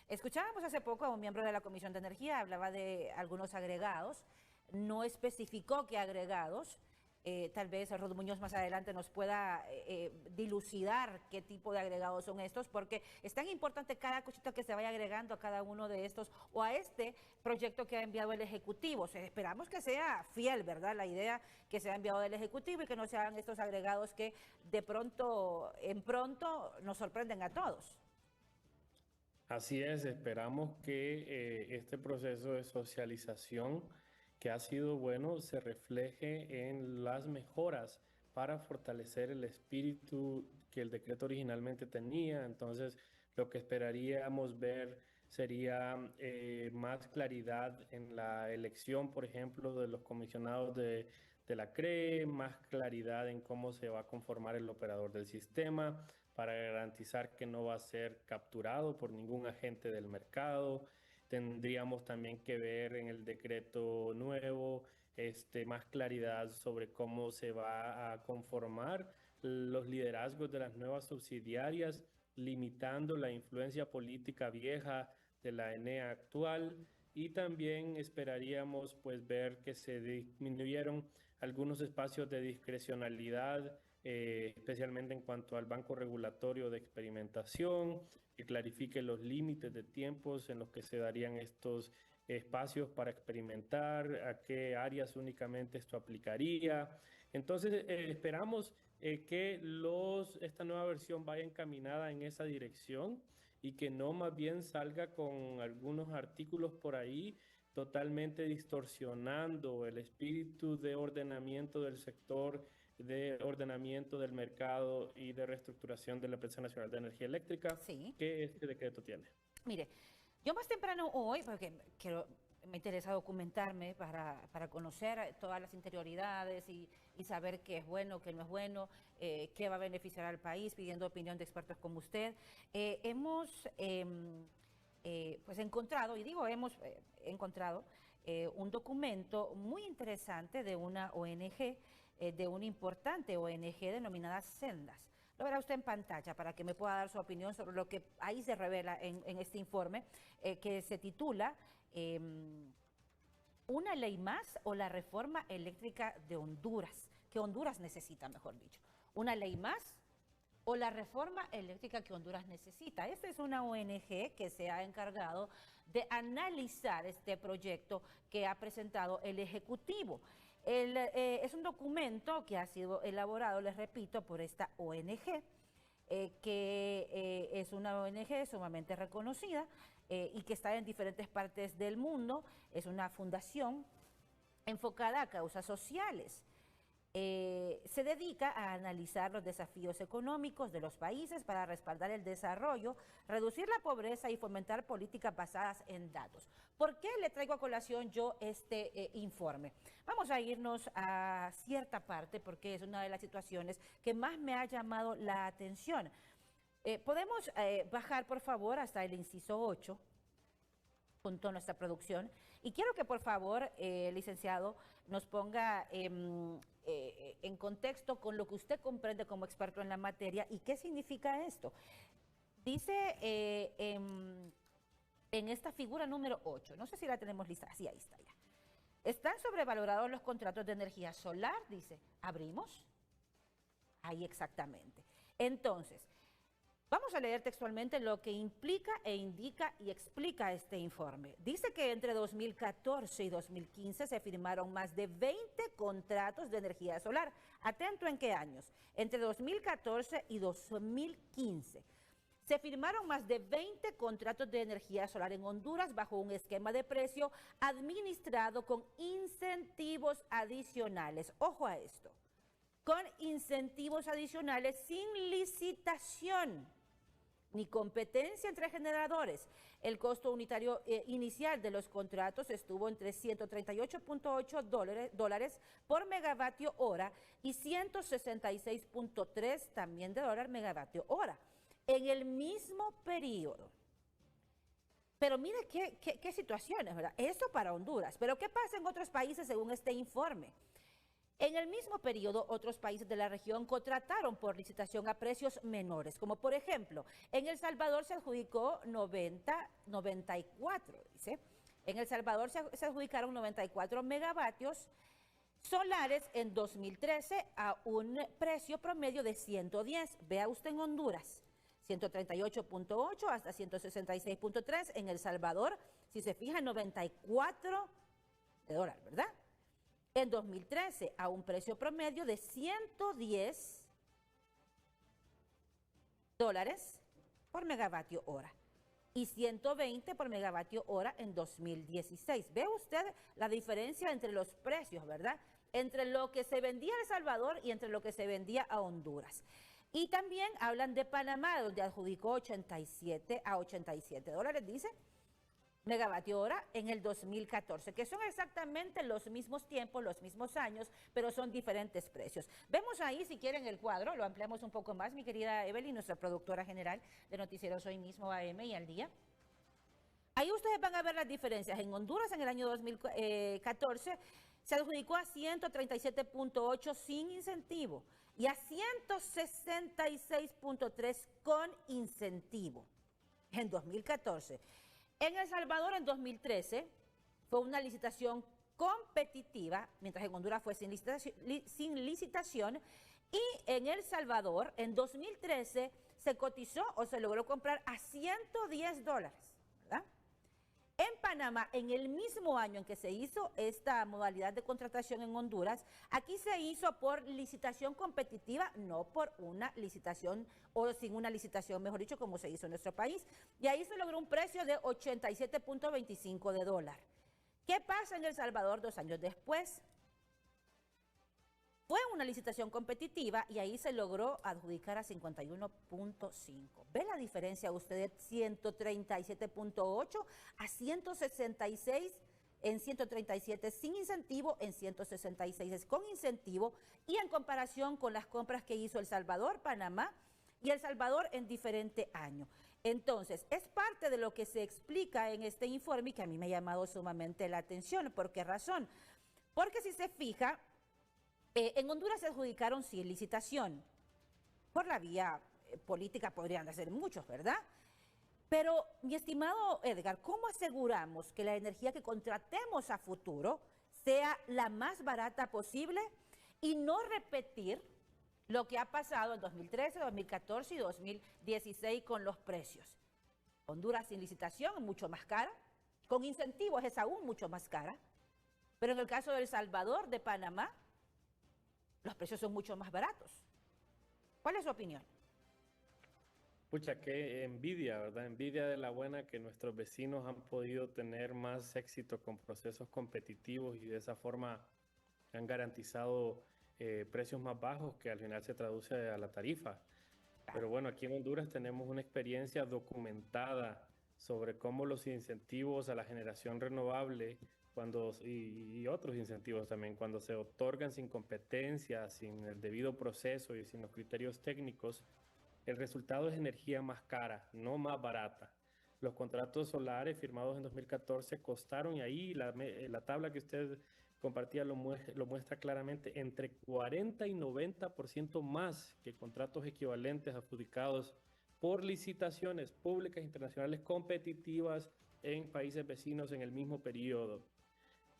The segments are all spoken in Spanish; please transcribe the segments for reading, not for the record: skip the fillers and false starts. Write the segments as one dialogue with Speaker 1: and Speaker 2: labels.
Speaker 1: Escuchábamos hace poco a un miembro de la Comisión de Energía, hablaba de algunos agregados, no especificó qué agregados. Tal vez Rod Muñoz más adelante nos pueda dilucidar qué tipo de agregados son estos, porque es tan importante cada cosita que se vaya agregando a cada uno de estos o a este proyecto que ha enviado el Ejecutivo. O sea, esperamos que sea fiel, ¿verdad? La idea que se ha enviado del Ejecutivo y que no sean estos agregados que de pronto, en pronto, nos sorprenden a todos.
Speaker 2: Así es, esperamos que este proceso de socialización que ha sido bueno se refleje en las mejoras para fortalecer el espíritu que el decreto originalmente tenía. Entonces, lo que esperaríamos ver sería más claridad en la elección, por ejemplo, de los comisionados de la CRE, más claridad en cómo se va a conformar el operador del sistema para garantizar que no va a ser capturado por ningún agente del mercado. Tendríamos también que ver en el decreto nuevo más claridad sobre cómo se va a conformar los liderazgos de las nuevas subsidiarias, limitando la influencia política vieja de la ENEA actual. Y también esperaríamos pues ver que se disminuyeron algunos espacios de discrecionalidad, especialmente en cuanto al banco regulatorio de experimentación, que clarifique los límites de tiempos en los que se darían estos espacios para experimentar, a qué áreas únicamente esto aplicaría. Entonces, esperamos que esta nueva versión vaya encaminada en esa dirección y que no más bien salga con algunos artículos por ahí totalmente distorsionando el espíritu de ordenamiento del sector, de ordenamiento del mercado y de reestructuración de la Empresa Nacional de Energía Eléctrica
Speaker 1: Sí.
Speaker 2: que este decreto tiene.
Speaker 1: Mire, yo más temprano hoy, porque me interesa documentarme para conocer todas las interioridades y saber qué es bueno, qué no es bueno, qué va a beneficiar al país, pidiendo opinión de expertos como usted. Hemos pues encontrado, y digo encontrado, un documento muy interesante de una ONG, de una importante ONG denominada Sendas. Lo verá usted en pantalla para que me pueda dar su opinión sobre lo que ahí se revela en este informe, que se titula ¿Una ley más o la reforma eléctrica de Honduras? Que Honduras necesita, mejor dicho. ¿Una ley más o la reforma eléctrica que Honduras necesita? Esta es una ONG que se ha encargado de analizar este proyecto que ha presentado el Ejecutivo. Es un documento que ha sido elaborado, les repito, por esta ONG, que es una ONG sumamente reconocida y que está en diferentes partes del mundo. Es una fundación enfocada a causas sociales. Se dedica a analizar los desafíos económicos de los países para respaldar el desarrollo, reducir la pobreza y fomentar políticas basadas en datos. ¿Por qué le traigo a colación yo este informe? Vamos a irnos a cierta parte porque es una de las situaciones que más me ha llamado la atención. ¿Podemos bajar, por favor, hasta el inciso 8? Junto a nuestra producción. Y quiero que por favor, licenciado, nos ponga en contexto con lo que usted comprende como experto en la materia y qué significa esto. Dice en esta figura número 8, no sé si la tenemos lista, sí, ahí está ya. Están sobrevalorados los contratos de energía solar, dice. ¿Abrimos? Ahí exactamente. Entonces, vamos a leer textualmente lo que implica e indica y explica este informe. Dice que entre 2014 y 2015 se firmaron más de 20 contratos de energía solar. ¿Atento en qué años? Entre 2014 y 2015. Se firmaron más de 20 contratos de energía solar en Honduras bajo un esquema de precio administrado con incentivos adicionales. Ojo a esto. Con incentivos adicionales sin licitación ni competencia entre generadores. El costo unitario inicial de los contratos estuvo entre $138.8 por megavatio hora y 166.3 también de dólar megavatio hora en el mismo periodo. Pero mire qué situaciones, ¿verdad? Eso para Honduras. Pero ¿qué pasa en otros países según este informe? En el mismo periodo, otros países de la región contrataron por licitación a precios menores, como por ejemplo, en El Salvador se adjudicó 94, dice. En El Salvador se adjudicaron 94 megavatios solares en 2013 a un precio promedio de 110. Vea usted en Honduras, 138.8 hasta 166.3. En El Salvador, si se fija, 94 de dólares, ¿verdad? En 2013 a un precio promedio de 110 dólares por megavatio hora y 120 por megavatio hora en 2016. Ve usted la diferencia entre los precios, ¿verdad? Entre lo que se vendía a El Salvador y entre lo que se vendía a Honduras. Y también hablan de Panamá, donde adjudicó 87 a 87 dólares, dice, megavatio hora en el 2014, que son exactamente los mismos tiempos, los mismos años, pero son diferentes precios. Vemos ahí, si quieren, el cuadro, lo ampliamos un poco más, mi querida Evelyn, nuestra productora general de Noticieros Hoy Mismo, AM y Al Día. Ahí ustedes van a ver las diferencias. En Honduras, en el año 2014, se adjudicó a 137.8 sin incentivo y a 166.3 con incentivo en 2014. En El Salvador, en 2013, fue una licitación competitiva, mientras en Honduras fue sin licitación, y en El Salvador, en 2013, se cotizó o se logró comprar a 110 dólares, ¿verdad? En Panamá, en el mismo año en que se hizo esta modalidad de contratación en Honduras, aquí se hizo por licitación competitiva, no por una licitación o sin una licitación, mejor dicho, como se hizo en nuestro país. Y ahí se logró un precio de 87.25 de dólar. ¿Qué pasa en El Salvador 2 años después? Fue una licitación competitiva y ahí se logró adjudicar a 51.5. ¿Ve la diferencia usted de 137.8 a 166 en 137 sin incentivo, en 166 con incentivo y en comparación con las compras que hizo El Salvador, Panamá y El Salvador en diferente año? Entonces, es parte de lo que se explica en este informe y que a mí me ha llamado sumamente la atención. ¿Por qué razón? Porque si se fija, en Honduras se adjudicaron sin licitación. Por la vía política podrían ser muchos, ¿verdad? Pero, mi estimado Edgar, ¿cómo aseguramos que la energía que contratemos a futuro sea la más barata posible y no repetir lo que ha pasado en 2013, 2014 y 2016 con los precios? Honduras sin licitación, mucho más cara. Con incentivos es aún mucho más cara. Pero en el caso de El Salvador, de Panamá, los precios son mucho más baratos. ¿Cuál es su opinión?
Speaker 2: Pucha, qué envidia, ¿verdad? Envidia de la buena que nuestros vecinos han podido tener más éxito con procesos competitivos y de esa forma han garantizado precios más bajos que al final se traduce a la tarifa. Pero bueno, aquí en Honduras tenemos una experiencia documentada sobre cómo los incentivos a la generación renovable y otros incentivos también, cuando se otorgan sin competencia, sin el debido proceso y sin los criterios técnicos, el resultado es energía más cara, no más barata. Los contratos solares firmados en 2014 costaron, y ahí la tabla que usted compartía lo muestra claramente, entre 40 y 90% más que contratos equivalentes adjudicados por licitaciones públicas internacionales competitivas en países vecinos en el mismo periodo.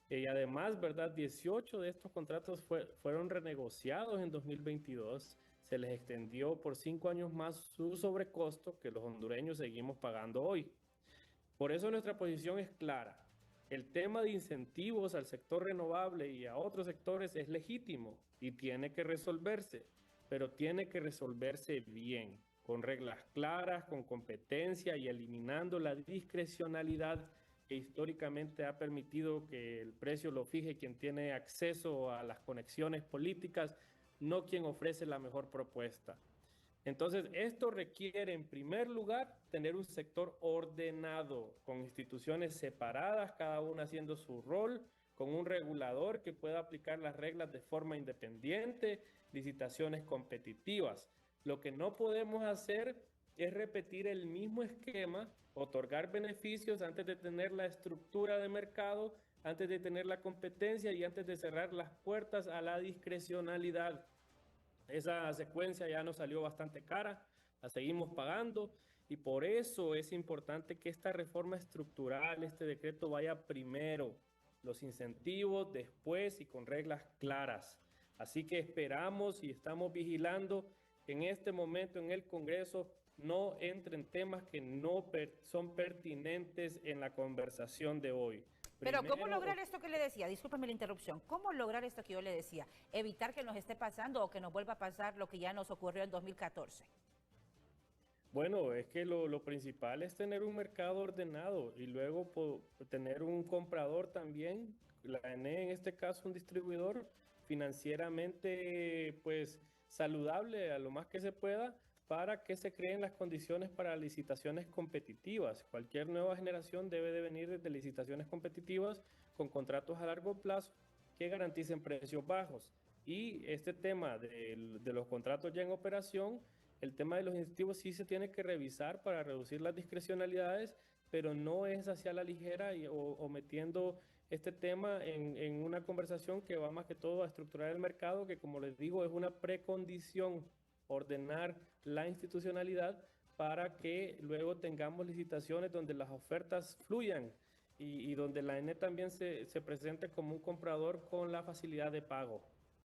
Speaker 2: Y además, ¿verdad? 18 de estos contratos fueron renegociados en 2022. Se les extendió por 5 años más su sobrecosto que los hondureños seguimos pagando hoy. Por eso nuestra posición es clara. El tema de incentivos al sector renovable y a otros sectores es legítimo y tiene que resolverse, pero tiene que resolverse bien, con reglas claras, con competencia y eliminando la discrecionalidad que históricamente ha permitido que el precio lo fije quien tiene acceso a las conexiones políticas, no quien ofrece la mejor propuesta. Entonces, esto requiere, en primer lugar, tener un sector ordenado, con instituciones separadas, cada una haciendo su rol, con un regulador que pueda aplicar las reglas de forma independiente, licitaciones competitivas. Lo que no podemos hacer es repetir el mismo esquema otorgar beneficios antes de tener la estructura de mercado, antes de tener la competencia y antes de cerrar las puertas a la discrecionalidad. Esa secuencia ya nos salió bastante cara, la seguimos pagando y por eso es importante que esta reforma estructural, este decreto vaya primero, los incentivos después y con reglas claras. Así que esperamos y estamos vigilando que en este momento en el Congreso no entren temas que no son pertinentes en la conversación de hoy.
Speaker 1: Pero ¿cómo lograr esto que le decía? Discúlpame la interrupción. ¿Cómo lograr esto que yo le decía? Evitar que nos esté pasando o que nos vuelva a pasar lo que ya nos ocurrió en 2014.
Speaker 2: Bueno, es que lo principal es tener un mercado ordenado y luego tener un comprador también, la ENE en este caso un distribuidor financieramente pues saludable a lo más que se pueda para que se creen las condiciones para licitaciones competitivas. Cualquier nueva generación debe de venir de licitaciones competitivas con contratos a largo plazo que garanticen precios bajos. Y este tema de los contratos ya en operación, el tema de los incentivos sí se tiene que revisar para reducir las discrecionalidades, pero no es hacia la ligera o metiendo este tema en una conversación que va más que todo a estructurar el mercado, que como les digo es una precondición ordenar la institucionalidad para que luego tengamos licitaciones donde las ofertas fluyan y donde la ENE también se presente como un comprador con la facilidad de pago.